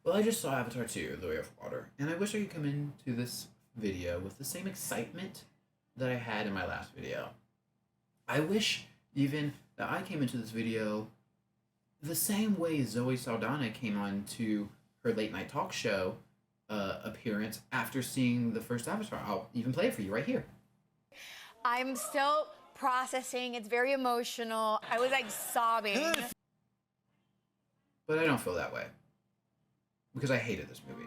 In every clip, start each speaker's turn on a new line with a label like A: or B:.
A: Well, I just saw Avatar 2, The Way of Water, and I wish I could come into this video with the same excitement that I had in my last video. I wish even that I came into this video the same way Zoe Saldana came on to her late night talk show appearance after seeing the first Avatar. I'll even play it for you right here.
B: I'm still processing. It's very emotional. I was like sobbing.
A: But I don't feel that way because I hated this movie.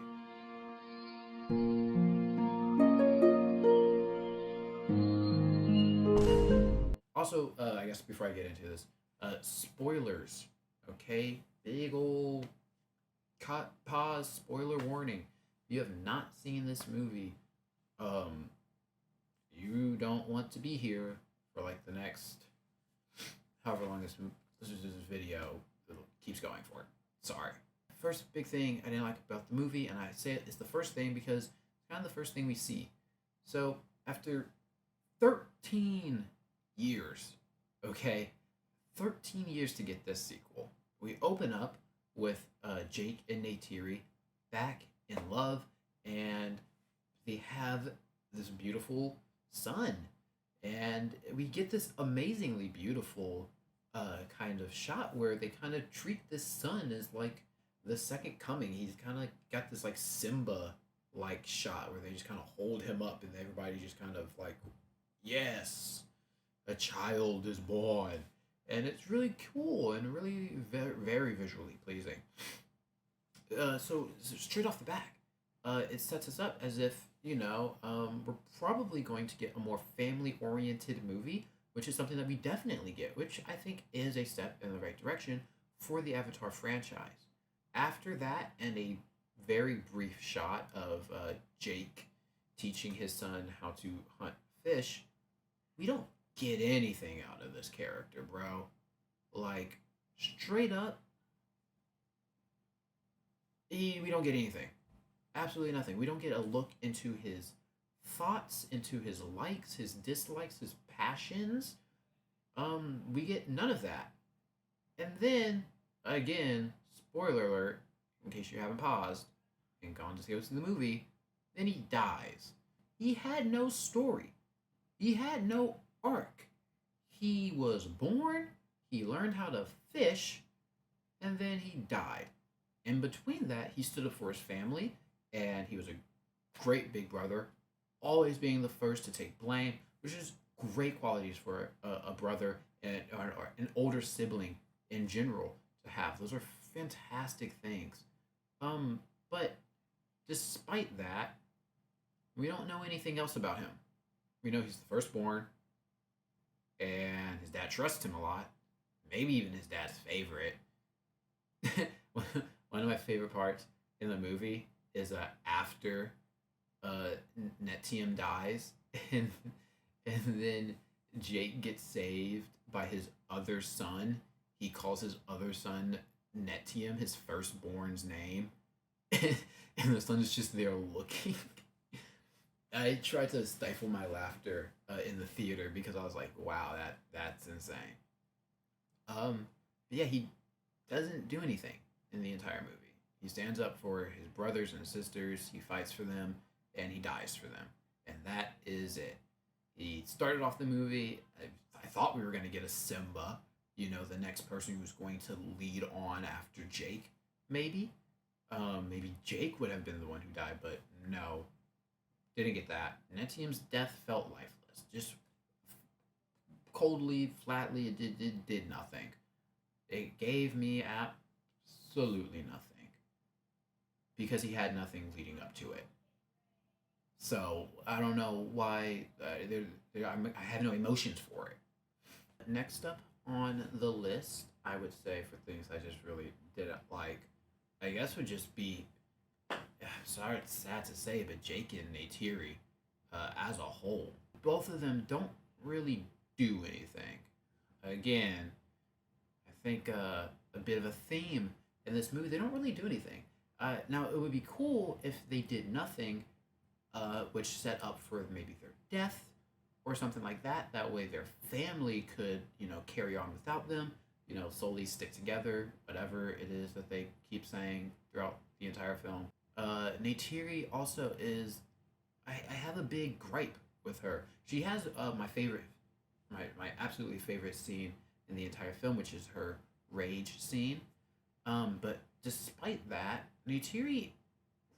A: Also, I guess before I get into this, spoilers, okay? Big old pause, spoiler warning. If you have not seen this movie, you don't want to be here for like the next, however long this video keeps going for. Sorry. First big thing I didn't like about the movie, and I say it's the first thing because it's kind of the first thing we see. So after 13 years, okay, 13 years to get this sequel, we open up with Jake and Neytiri back in love, and they have this beautiful son, and we get this amazingly beautiful kind of shot where they kind of treat this son as like the second coming. He's kind of got this like Simba like shot where they just kind of hold him up and everybody just kind of like, yes, a child is born. And it's really cool and really very, very visually pleasing. So straight off the back, it sets us up as if, we're probably going to get a more family-oriented movie, which is something that we definitely get, which I think is a step in the right direction for the Avatar franchise. After that, and a very brief shot of Jake teaching his son how to hunt fish, we don't get anything out of this character, bro. Like, straight up, we don't get anything. Absolutely nothing. We don't get a look into his thoughts, into his likes, his dislikes, his passions. We get none of that. And then, again, spoiler alert, in case you haven't paused and gone to go see the movie, then he dies. He had no story. He had no arc. He was born, he learned how to fish, and then he died. In between that, he stood up for his family, and he was a great big brother, always being the first to take blame, which is great qualities for a brother and or an older sibling in general to have. Those are fantastic things. But despite that, we don't know anything else about him. We know he's the firstborn, and his dad trusts him a lot. Maybe even his dad's favorite. One of my favorite parts in the movie is after Neteyam dies, and then Jake gets saved by his other son. He calls his other son Neteyam, his firstborn's name, and the son is just there looking. I tried to stifle my laughter in the theater because I was like, "Wow, that's insane." But yeah, he doesn't do anything in the entire movie. He stands up for his brothers and sisters. He fights for them, and he dies for them, and that is it. He started off the movie. I thought we were going to get a Simba, the next person who's going to lead on after Jake. Maybe Jake would have been the one who died, but no, didn't get that. Neteyam's death felt lifeless, just coldly, flatly. It did nothing. It gave me absolutely nothing because he had nothing leading up to it. So I don't know why I have no emotions for it. Next up on the list, I would say for things I just really didn't like, I guess would just be, sorry, it's sad to say, but Jake and Neytiri as a whole. Both of them don't really do anything. Again, I think a bit of a theme in this movie, they don't really do anything. Now, it would be cool if they did nothing, which set up for maybe their death or something like that. That way their family could, carry on without them, solely stick together, whatever it is that they keep saying throughout the entire film. Neytiri also is. I have a big gripe with her. She has my absolutely favorite scene in the entire film, which is her rage scene. But despite that, Neytiri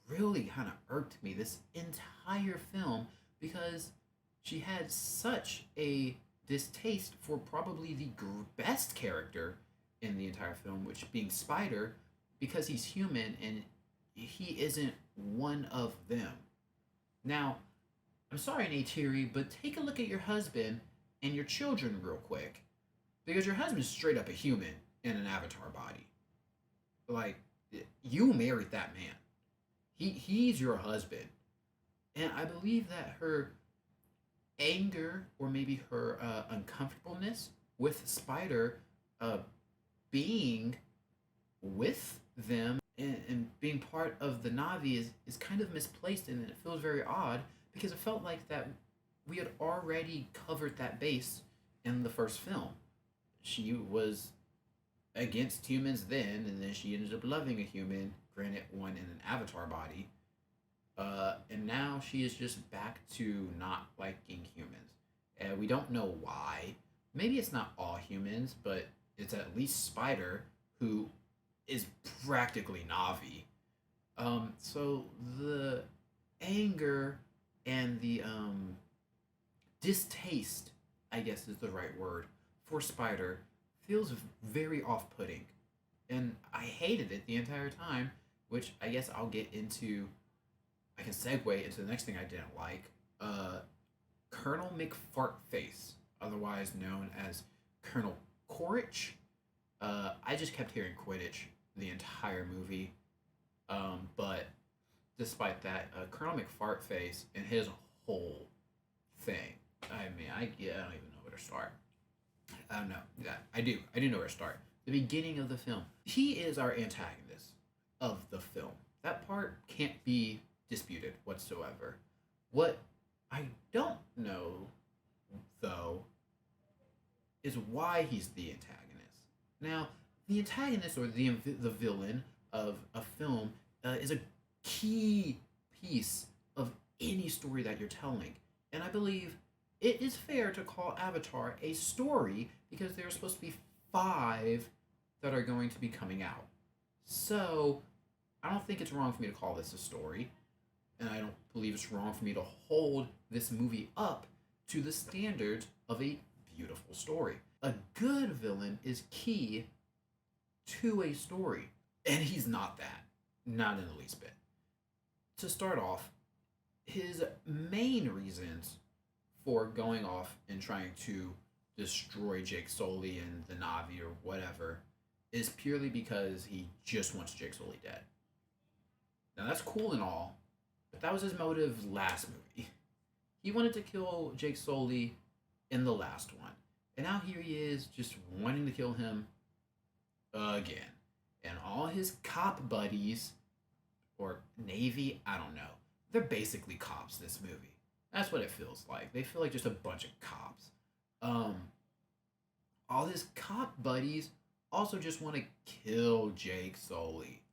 A: really kind of irked me this entire film because she had such a distaste for probably the best character in the entire film, which being Spider, because he's human and he isn't one of them. Now, I'm sorry, Neytiri, but take a look at your husband and your children real quick, because your husband's straight up a human in an avatar body. Like, you married that man. He's your husband, and I believe that her anger or maybe her uncomfortableness with Spider being with them and being part of the Navi is kind of misplaced, and it feels very odd because it felt like that we had already covered that base in the first film. She was against humans then, and then she ended up loving a human, granted one in an avatar body. And now she is just back to not liking humans. And we don't know why. Maybe it's not all humans, but it's at least Spider, who is practically Navi. So the anger and the distaste, I guess is the right word, for Spider feels very off-putting. And I hated it the entire time, which I guess I'll get into. I can segue into the next thing I didn't like. Colonel McFartface, otherwise known as Colonel Quaritch. I just kept hearing Quidditch the entire movie. But despite that, Colonel McFartface and his whole thing. I mean, I don't even know where to start. I don't know. Yeah, I do. I do know where to start. The beginning of the film. He is our antagonist of the film. That part can't be disputed whatsoever. What I don't know, though, is why he's the antagonist. Now, the antagonist or the villain of a film is a key piece of any story that you're telling. And I believe it is fair to call Avatar a story because there are supposed to be 5 that are going to be coming out. So, I don't think it's wrong for me to call this a story. And I don't believe it's wrong for me to hold this movie up to the standards of a beautiful story. A good villain is key to a story, and he's not that. Not in the least bit. To start off, his main reasons for going off and trying to destroy Jake Sully and the Navi or whatever is purely because he just wants Jake Sully dead. Now that's cool and all, but that was his motive last movie. He wanted to kill Jake Sully in the last one. And now here he is just wanting to kill him again. And all his cop buddies, or Navy, I don't know. They're basically cops this movie. That's what it feels like. They feel like just a bunch of cops. All his cop buddies also just want to kill Jake Sully.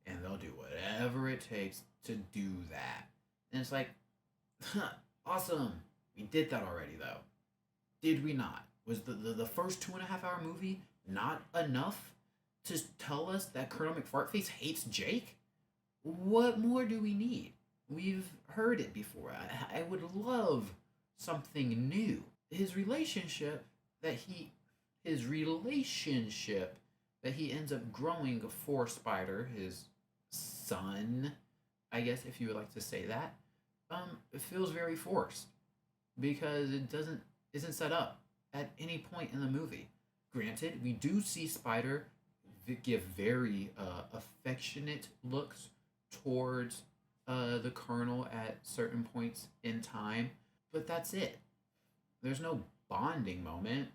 A: And they'll do whatever it takes to do that. And it's like, awesome. We did that already, though. Did we not? Was the first 2.5-hour movie not enough to tell us that Colonel McFartface hates Jake? What more do we need? We've heard it before. I would love something new. His relationship that he ends up growing for Spider, his son, I guess if you would like to say that, it feels very forced because it isn't set up at any point in the movie. Granted, we do see Spider give very affectionate looks towards the Colonel at certain points in time, but that's it. There's no bonding moment.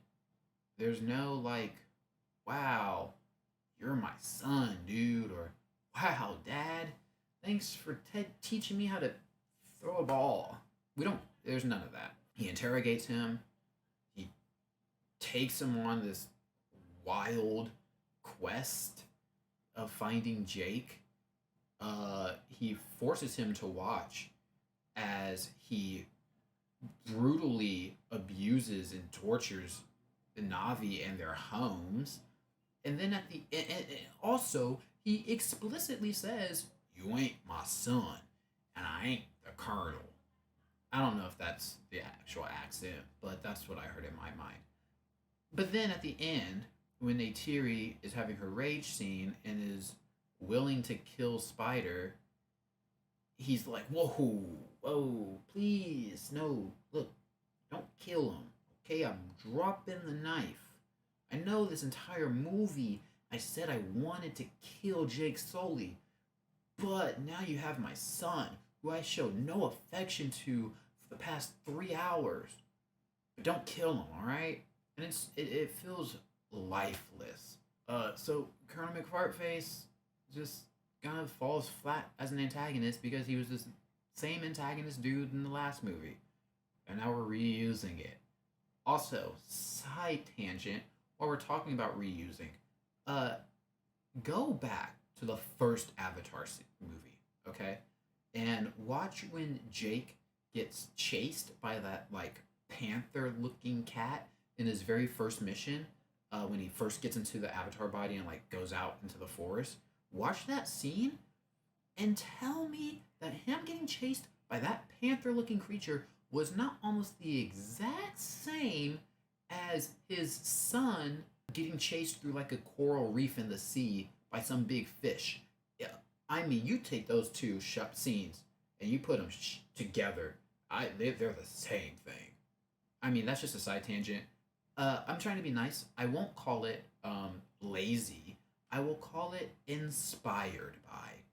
A: There's no like, wow, you're my son, dude, or wow, Dad, thanks for teaching me how to throw a ball. There's none of that. He interrogates him. He takes him on this wild quest of finding Jake. he forces him to watch as he brutally abuses and tortures the Navi and their homes. And then at the and also he explicitly says, "You ain't my son, and I ain't the colonel." I don't know if that's the actual accent, but that's what I heard in my mind. But then at the end, when Neytiri is having her rage scene and is willing to kill Spider, he's like, "Whoa, whoa, please, no, look, don't kill him, okay? I'm dropping the knife. I know this entire movie I said I wanted to kill Jake Sully, but now you have my son, who I showed no affection to for the past 3 hours. But don't kill him, all right?" And it feels lifeless. So Colonel McFartface just kind of falls flat as an antagonist because he was this same antagonist dude in the last movie, and now we're reusing it. Also, side tangent, while we're talking about reusing, uh, go back to the first Avatar movie, okay, and watch when Jake gets chased by that like panther-looking cat in his very first mission. When he first gets into the Avatar body and like goes out into the forest, watch that scene and tell me that him getting chased by that panther-looking creature was not almost the exact same as his son getting chased through like a coral reef in the sea by some big fish. Yeah, I mean, you take those two scenes and you put them together, they're the same thing. I mean, that's just a side tangent. I'm trying to be nice. I won't call it lazy. I will call it inspired by,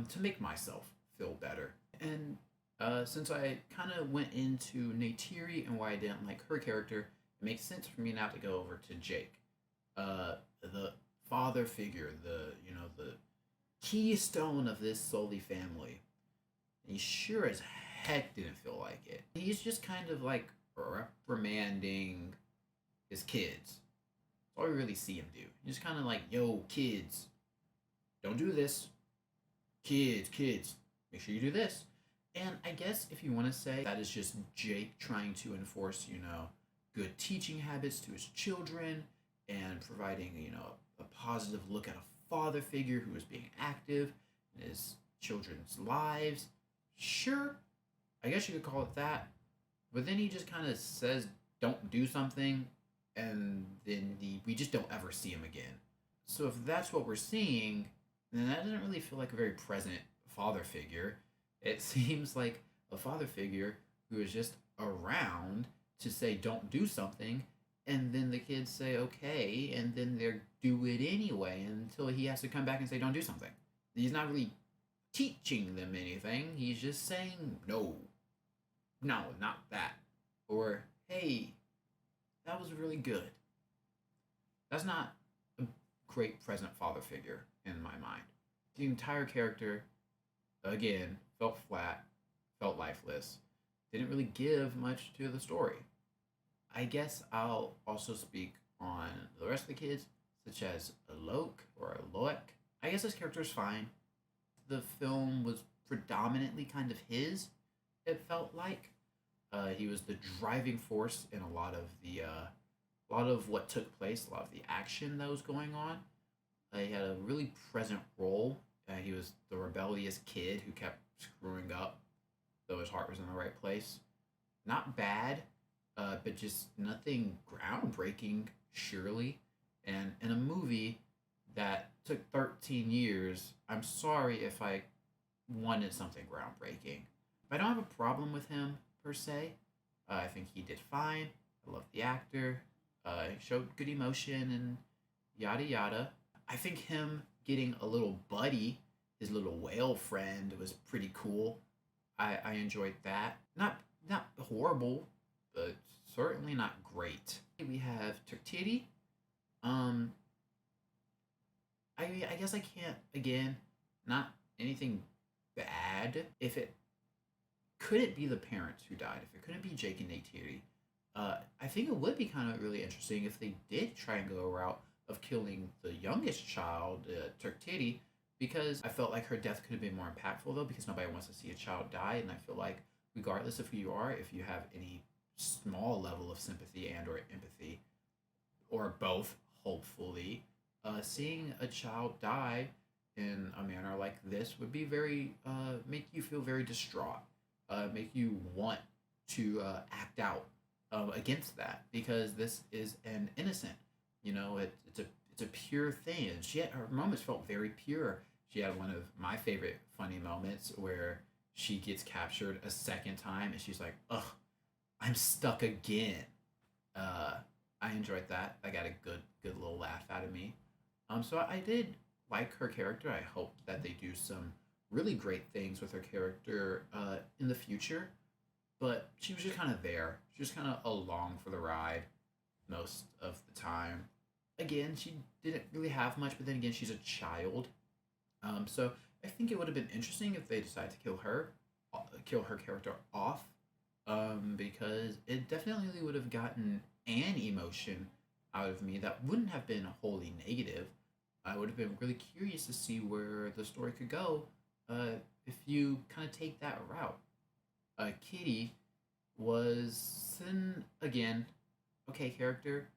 A: to make myself feel better. And since I kind of went into Neytiri and why I didn't like her character, it makes sense for me now to go over to Jake, the father figure, the keystone of this Sully family. And he sure as heck didn't feel like it. He's just kind of like reprimanding his kids. That's all we really see him do. He's kind of like, "Yo, kids, don't do this. Kids, make sure you do this." And I guess if you want to say that is just Jake trying to enforce, good teaching habits to his children and providing, a positive look at a father figure who is being active in his children's lives, sure, I guess you could call it that. But then he just kind of says, "Don't do something," and then we just don't ever see him again. So if that's what we're seeing, then that doesn't really feel like a very present father figure. It seems like a father figure who is just around to say don't do something, and then the kids say okay, and then they do it anyway until he has to come back and say don't do something. He's not really teaching them anything. He's just saying no, not that, or hey, that was really good. That's not a great present father figure in my mind. The entire character, again, felt flat, felt lifeless, didn't really give much to the story. I guess I'll also speak on the rest of the kids, such as Alok or Aloek. I guess his character is fine. The film was predominantly kind of his, it felt like. He was the driving force in a lot of what took place, a lot of the action that was going on. He had a really present role. He was the rebellious kid who kept screwing up, though his heart was in the right place. Not bad, but just nothing groundbreaking, surely. And in a movie that took 13 years, I'm sorry if I wanted something groundbreaking. I don't have a problem with him, per se. I think he did fine. I love the actor. He showed good emotion and yada yada. I think him getting a little buddy, his little whale friend, was pretty cool. I enjoyed that. Not horrible, but certainly not great. We have Neytiri. I guess I can't, again, not anything bad. Could it be the parents who died? If it couldn't be Jake and Neytiri, I think it would be kind of really interesting if they did try and go a route of killing the youngest child, Neytiri, because I felt like her death could have been more impactful though, because nobody wants to see a child die, and I feel like regardless of who you are, if you have any small level of sympathy and or empathy, or both, hopefully, seeing a child die in a manner like this would be very make you feel very distraught, make you want to act out against that because this is an innocent. It's a pure thing, and her moments felt very pure. She had one of my favorite funny moments where she gets captured a second time, and she's like, "Ugh, I'm stuck again." Uh, I enjoyed that. I got a good little laugh out of me. So I did like her character. I hope that they do some really great things with her character in the future. But she was just kind of there. She was kind of along for the ride most of the time. Again, she didn't really have much, but then again, she's a child. So I think it would have been interesting if they decided to kill her character off, because it definitely would have gotten an emotion out of me that wouldn't have been wholly negative. I would have been really curious to see where the story could go if you kind of take that route. Kiri was then again okay character.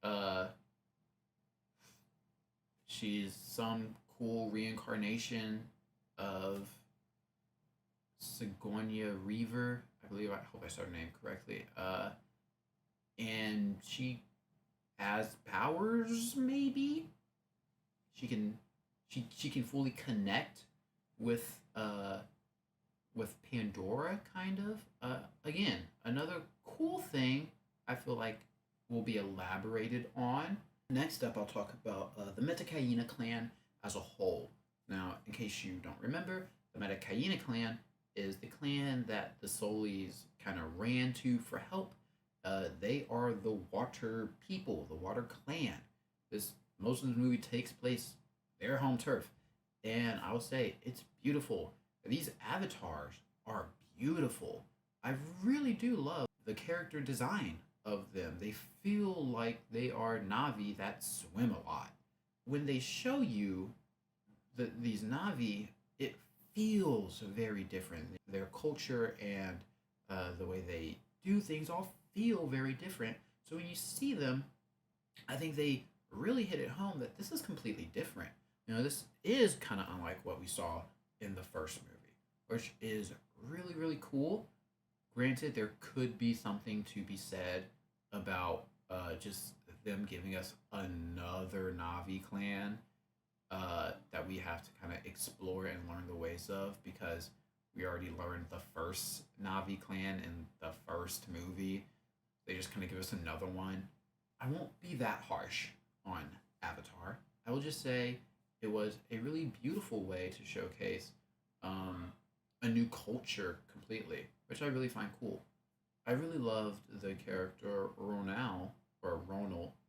A: Uh, she's some cool reincarnation of Sigourney Reaver. I hope I said her name correctly. And she has powers. Maybe she can fully connect with Pandora, kind of. Again, another cool thing I feel like will be elaborated on. Next up, I'll talk about the Metkayina Clan as a whole. Now, in case you don't remember, the Metkayina Clan is the clan that the Sullys kind of ran to for help. They are the water people, the water clan. Most of the movie takes place their home turf, and I will say it's beautiful. These avatars are beautiful. I really do love the character design of them. They feel like they are Na'vi that swim a lot. When they show you these Na'vi, it feels very different. Their culture and the way they do things all feel very different. So when you see them, I think they really hit it home that this is completely different. This is kind of unlike what we saw in the first movie, which is really, really cool. Granted, there could be something to be said about just them giving us another Na'vi clan that we have to kind of explore and learn the ways of, because we already learned the first Na'vi clan in the first movie. They just kind of give us another one. I won't be that harsh on Avatar. I will just say it was a really beautiful way to showcase a new culture completely, which I really find cool. I really loved the character Ronal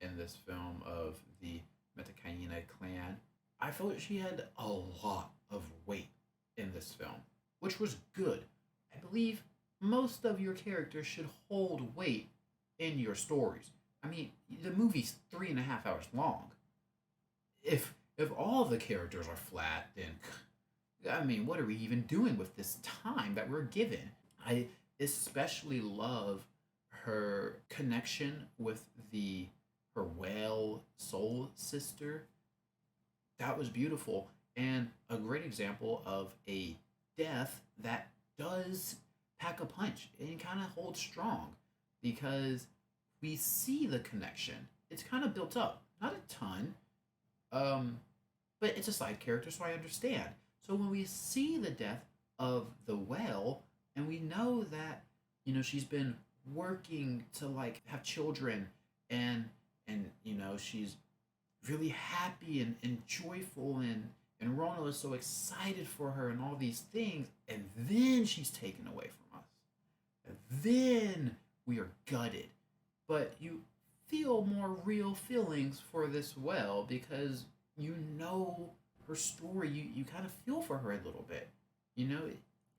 A: in this film of the Metkayina clan. I felt she had a lot of weight in this film, which was good. I believe most of your characters should hold weight in your stories. I mean, the movie's 3.5 hours long. If all the characters are flat, then I mean, what are we even doing with this time that we're given? I especially love her connection with her whale soul sister. That was beautiful, and a great example of a death that does pack a punch and kind of hold strong, because we see the connection. It's kind of built up, not a ton, but it's a side character, so I understand. So when we see the death of the whale, and we know that she's been working to like have children, and she's really happy and joyful, and Ronal is so excited for her and all these things, and then she's taken away from us, and then we are gutted. But you feel more real feelings for this whale because her story. You kind of feel for her a little bit.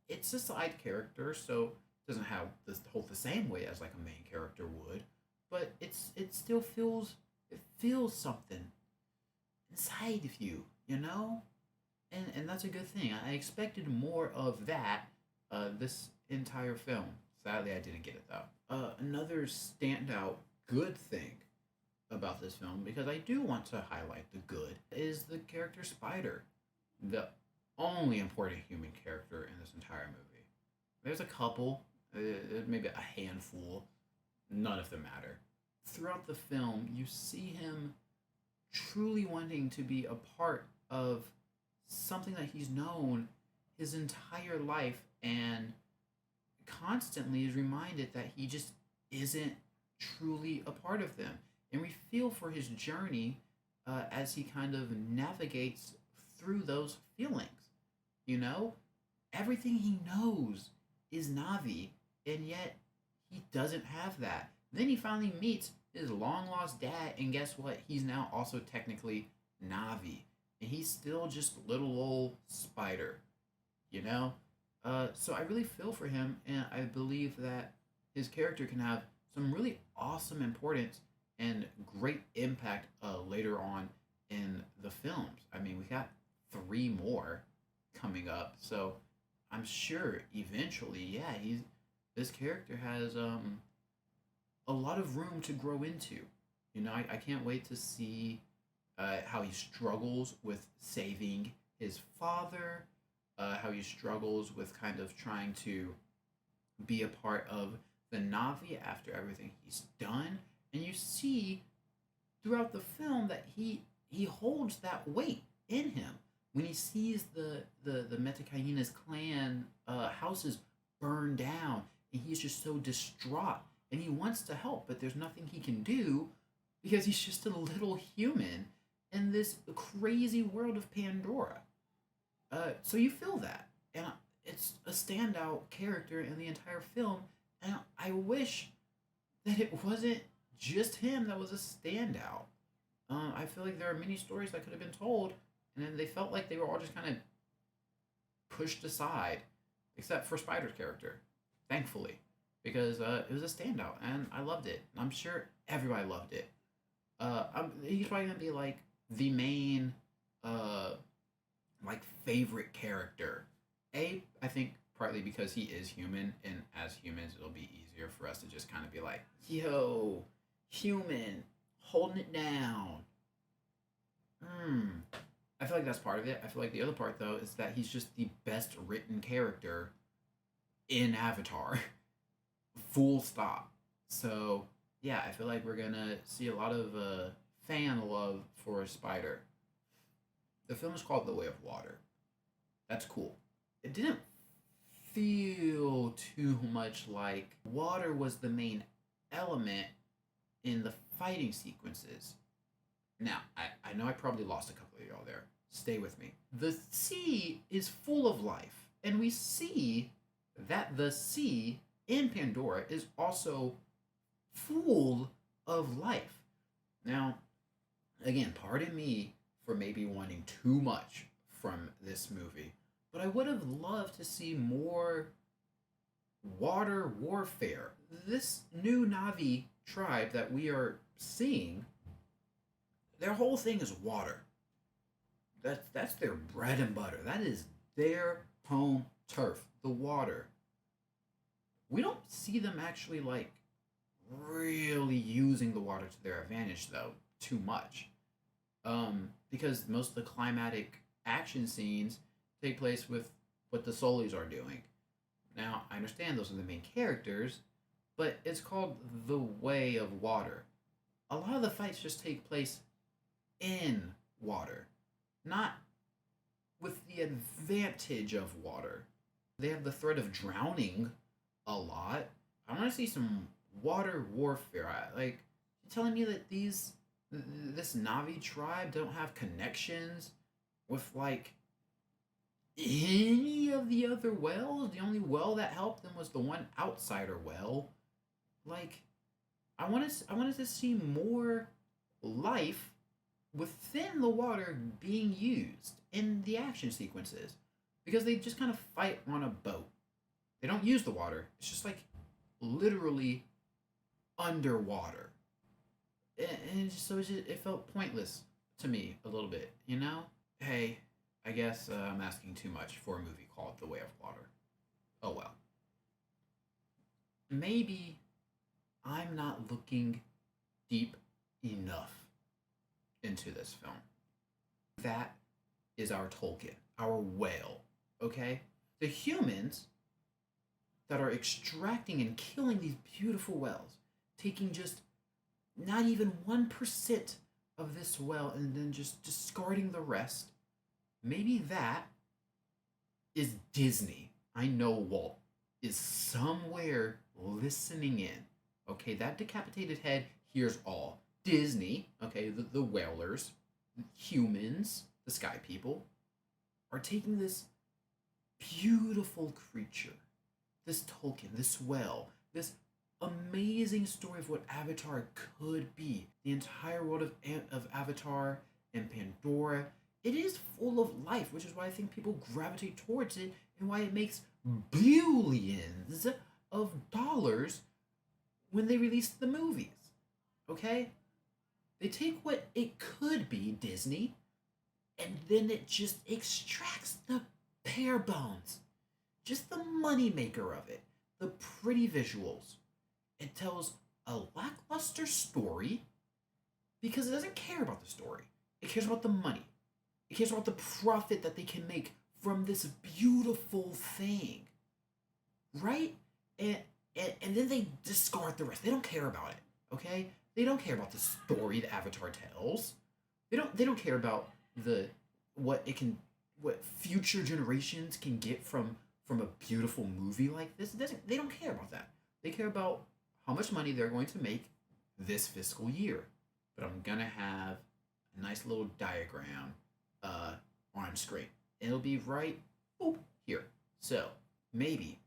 A: It's a side character, so it doesn't have hold the same weight as like a main character would, but it still feels something inside of you, and that's a good thing. I expected more of that this entire film. Sadly, I didn't get it though. Another standout good thing about this film, because I do want to highlight the good, is the character Spider, the only important human character in this entire movie. There's a couple, maybe a handful, none of them matter. Throughout the film, you see him truly wanting to be a part of something that he's known his entire life, and constantly is reminded that he just isn't truly a part of them. And we feel for his journey as he kind of navigates through those feelings. You know, everything he knows is Navi, and yet he doesn't have that. Then he finally meets his long lost dad, and guess what? He's now also technically Navi, and he's still just little old Spider, you know? So I really feel for him, and I believe that his character can have some really awesome importance and great impact later on in the films. I mean, we got 3 more coming up, so I'm sure eventually, yeah, this character has a lot of room to grow into. You know, I can't wait to see how he struggles with saving his father, how he struggles with kind of trying to be a part of the Navi after everything he's done. And you see throughout the film that he holds that weight in him. When he sees the Metkayina's clan houses burn down, and he's just so distraught, and he wants to help, but there's nothing he can do because he's just a little human in this crazy world of Pandora. So you feel that, and it's a standout character in the entire film, and I wish that it wasn't just him that was a standout. I feel like there are many stories that could have been told, and then they felt like they were all just kind of pushed aside, except for Spider's character, thankfully, because it was a standout, and I loved it. And I'm sure everybody loved it. He's probably gonna be like the main, like favorite character. I think partly because he is human, and as humans, it'll be easier for us to just kind of be like, yo, human, holding it down. I feel like that's part of it. I feel like the other part, though, is that he's just the best written character in Avatar. Full stop. So, yeah, I feel like we're gonna see a lot of fan love for Spider. The film is called The Way of Water. That's cool. It didn't feel too much like water was the main element in the fighting sequences. Now, I know I probably lost a couple of y'all there. Stay with me. The sea is full of life, and we see that the sea in Pandora is also full of life. Now, again, pardon me for maybe wanting too much from this movie, but I would have loved to see more water warfare. This new Navi tribe that we are seeing, their whole thing is water. That's their bread and butter. That is their home turf, the water. We don't see them actually like really using the water to their advantage though, too much. Because most of the climatic action scenes take place with what the Sullys are doing. Now, I understand those are the main characters, but it's called The Way of Water. A lot of the fights just take place in water, not with the advantage of water. They have the threat of drowning a lot. I want to see some water warfare. Like, you're telling me that this Navi tribe don't have connections with like any of the other wells? The only well that helped them was the one outsider well. Like, I wanted to see more life within the water being used in the action sequences, because they just kind of fight on a boat. They don't use the water. It's just like literally underwater. And so it felt pointless to me a little bit, you know? Hey, I guess I'm asking too much for a movie called The Way of Water. Oh well. Maybe I'm not looking deep enough into this film. That is our Tolkien, our whale, okay? The humans that are extracting and killing these beautiful whales, taking just not even 1% of this well and then just discarding the rest. Maybe that is Disney. I know Walt is somewhere listening in. Okay, that decapitated head hears all. Disney, okay, the whalers, humans, the sky people, are taking this beautiful creature, this Tolkien, this whale, this amazing story of what Avatar could be. The entire world of Avatar and Pandora, it is full of life, which is why I think people gravitate towards it and why it makes billions of dollars when they release the movies. Okay? They take what it could be, Disney, and then it just extracts the bare bones. Just the moneymaker of it. The pretty visuals. It tells a lackluster story because it doesn't care about the story. It cares about the money. It cares about the profit that they can make from this beautiful thing. Right? And then they discard the rest. They don't care about it. Okay? They don't care about the story that Avatar tells. They don't care about what future generations can get from a beautiful movie like this. They don't care about that. They care about how much money they're going to make this fiscal year. But I'm gonna have a nice little diagram on screen. It'll be right here. So maybe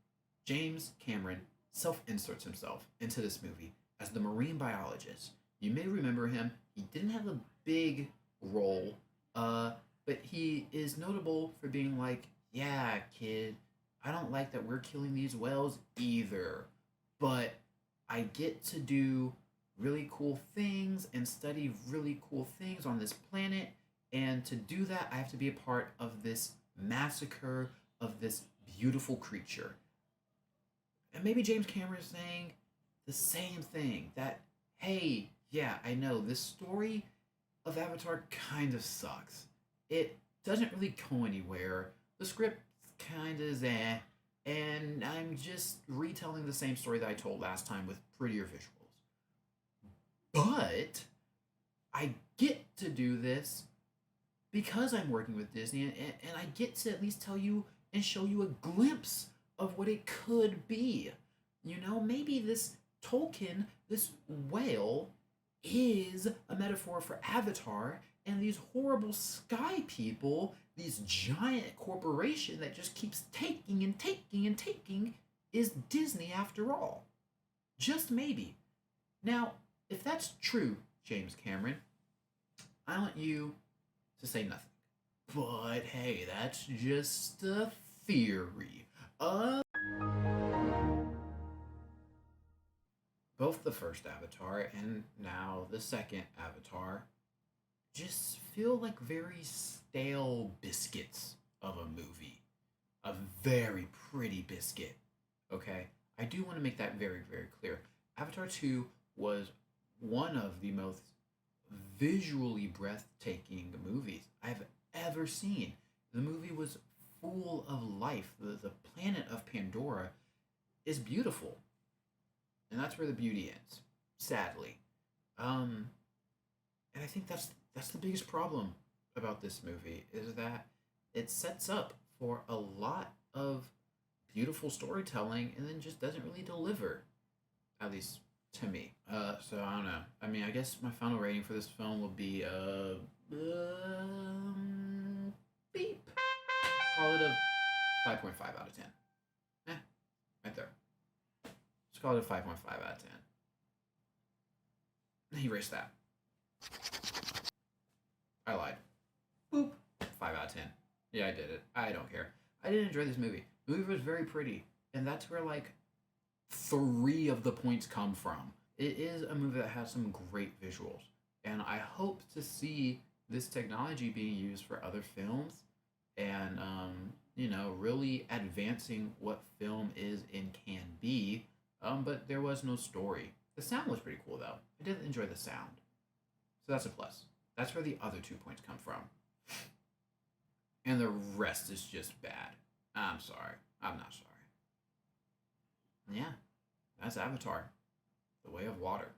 A: James Cameron self-inserts himself into this movie as the marine biologist. You may remember him. He didn't have a big role, but he is notable for being like, yeah, kid, I don't like that we're killing these whales either, but I get to do really cool things and study really cool things on this planet, and to do that, I have to be a part of this massacre of this beautiful creature. And maybe James Cameron is saying the same thing, that, hey, yeah, I know, this story of Avatar kind of sucks. It doesn't really go anywhere. The script kind of is and I'm just retelling the same story that I told last time with prettier visuals. But I get to do this because I'm working with Disney, and I get to at least tell you and show you a glimpse of what it could be. You know, maybe this Tolkien, this whale, is a metaphor for Avatar, and these horrible sky people, these giant corporation that just keeps taking and taking and taking, is Disney after all. Just maybe. Now, if that's true, James Cameron, I want you to say nothing. But hey, that's just a theory. Both the first Avatar and now the second Avatar just feel like very stale biscuits of a movie. A very pretty biscuit. Okay? I do want to make that very, very clear. Avatar 2 was one of the most visually breathtaking movies I've ever seen. The movie was full of life. The planet of Pandora is beautiful. And that's where the beauty ends, sadly. And I think that's the biggest problem about this movie, is that it sets up for a lot of beautiful storytelling and then just doesn't really deliver, at least to me. So I don't know. I mean, I guess my final rating for this film will be beep. Call it a 5.5 out of 10. Right there. Let's call it a 5.5 out of 10. Erase that. I lied. Boop. 5 out of 10. Yeah, I did it. I don't care. I did enjoy this movie. The movie was very pretty. And that's where, like, 3 of the points come from. It is a movie that has some great visuals. And I hope to see this technology being used for other films and really advancing what film is and can be. But there was no story. The sound was pretty cool though. I did enjoy the sound, so that's a plus. That's where the other 2 points come from, and the rest is just bad. I'm sorry. I'm not sorry. Yeah, that's Avatar, The Way of Water.